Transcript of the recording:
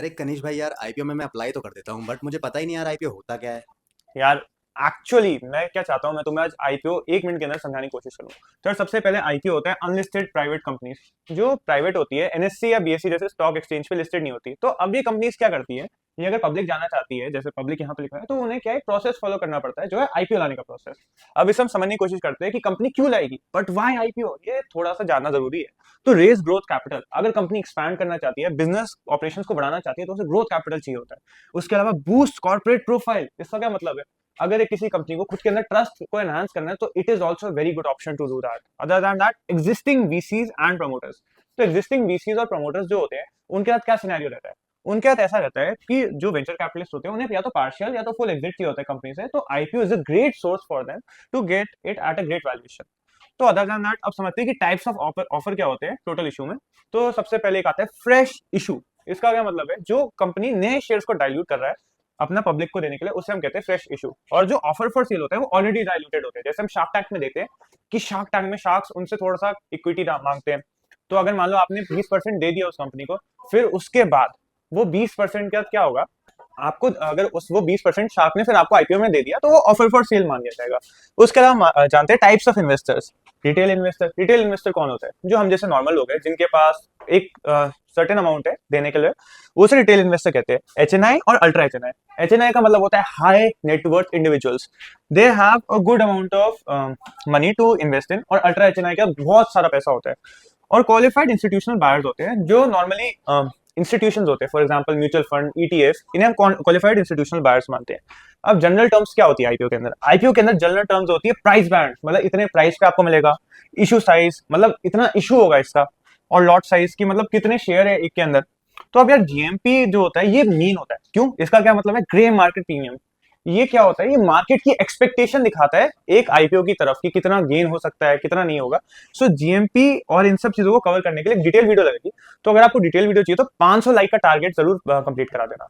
अरे कनिष भाई यार, आईपीओ में मैं अप्लाई तो कर देता हूँ बट मुझे पता ही नहीं यार आईपीओ होता क्या है। यार एक्चुअली मैं क्या चाहता हूँ, मैं तुम्हें आज आईपीओ 1 मिनट के अंदर समझाने की कोशिश करूँ। तो यार सबसे पहले आईपीओ होता है अनलिस्टेड प्राइवेट कंपनीज, जो प्राइवेट होती है, एनएससी या बीएससी जैसे स्टॉक एक्सचेंज पे लिस्टेड नहीं होती। तो अब ये कंपनीज क्या करती है, ये अगर पब्लिक जाना चाहती है, जैसे पब्लिक यहाँ पे लिखा है, तो उन्हें क्या है, प्रोसेस फॉलो करना पड़ता है, जो है आईपीओ लाने का प्रोसेस। अब इसे हम समझने की कोशिश करते हैं कि कंपनी क्यों लाएगी, बट वाई आईपीओ, ये थोड़ा सा जानना जरूरी है। तो रेज ग्रोथ कैपिटल, अगर कंपनी एक्सपैंड करना चाहती है, बिजनेस ऑपरेशंस को बढ़ाना चाहती है, तो उसे ग्रोथ कैपिटल चाहिए होता है। उसके अलावा बूस्ट कॉर्पोरेट प्रोफाइल, इसका क्या मतलब है, अगर एक किसी कंपनी को खुद के अंदर ट्रस्ट को एनहांस करना है, तो it is also very good option to do that. Other than that, existing VCs and promoters. तो एग्जिस्टिंग वीसीज और प्रमोटर्स जो होते हैं, उनके साथ क्या सिनेरियो रहता है, उनके साथ ऐसा रहता है कि जो वेंचर कैपिटलिस्ट होते हैं, उन्हें या तो पार्शियल या तो फुल एग्जिट चाहिए होता है कंपनी से। तो IPO is a great source for them to get it at a great valuation. तो अदर देन दैट, अब समझते हैं कि टाइप्स ऑफ ऑफर ऑफर क्या होते हैं टोटल इशू में। तो सबसे पहले एक आता है फ्रेश इशू। इसका क्या मतलब है, जो कंपनी नए शेयर्स को डाइल्यूट कर रहा है अपना पब्लिक को देने के लिए, उसे हम कहते हैं फ्रेश इशू। और जो ऑफर फॉर सेल होता है, वो ऑलरेडी डाइल्यूटेड होते हैं। जैसे हम शार्क टैंक में देखते हैं कि शार्क टैंक में शार्क्स उनसे थोड़ा सा इक्विटी मांगते हैं। तो अगर मान लो आपने 20% दे दिया उस कंपनी को, फिर उसके बाद वो 20% का क्या होगा, आपको अगर उस वो 20% शार्क ने फिर आपको आईपीओ में दे दिया, तो वो ऑफर फॉर सेल मान लिया जाएगा। उसके अलावा जानते हैं types of investors. Retail investor, retail investor कौन होता है, जो हम जैसे नॉर्मल लोग हैं, जिनके पास एक सर्टेन अमाउंट है देने के लिए, उसे रिटेल इन्वेस्टर कहते हैं। एचएनआई और अल्ट्रा एचएनआई। एचएनआई का मतलब होता है high net worth individuals, they have a good amount of money to invest in. और अल्ट्रा एचएनआई का बहुत सारा पैसा होता है। और क्वालिफाइड इंस्टीट्यूशनल बायर्स होते हैं, जो नॉर्मली इंस्टीट्यूशंस होते हैं, for example mutual fund, ETF, इन्हें हम क्वालिफाइड इंस्टीट्यूशनल बायर्स मानते हैं। अब जनरल टर्म्स क्या होती है आईपीओ के अंदर, आईपीओ के अंदर जनरल टर्म्स होती है प्राइस बैंड, मतलब इतने प्राइस पे आपको मिलेगा। इशू साइज, मतलब इतना इशू होगा इसका। और लॉट साइज की, मतलब कितने शेयर है एक के अंदर। तो अब यार जीएमपी जो होता है, ये मीन होता है, क्यों, इसका क्या मतलब है, ग्रे मार्केट प्रीमियम। ये क्या होता है, ये मार्केट की एक्सपेक्टेशन दिखाता है एक आईपीओ की तरफ कि कितना गेन हो सकता है, कितना नहीं होगा। सो जीएमपी और इन सब चीजों को कवर करने के लिए डिटेल वीडियो लगेगी। तो अगर आपको डिटेल वीडियो चाहिए, तो 500 लाइक का टारगेट जरूर कंप्लीट करा देना।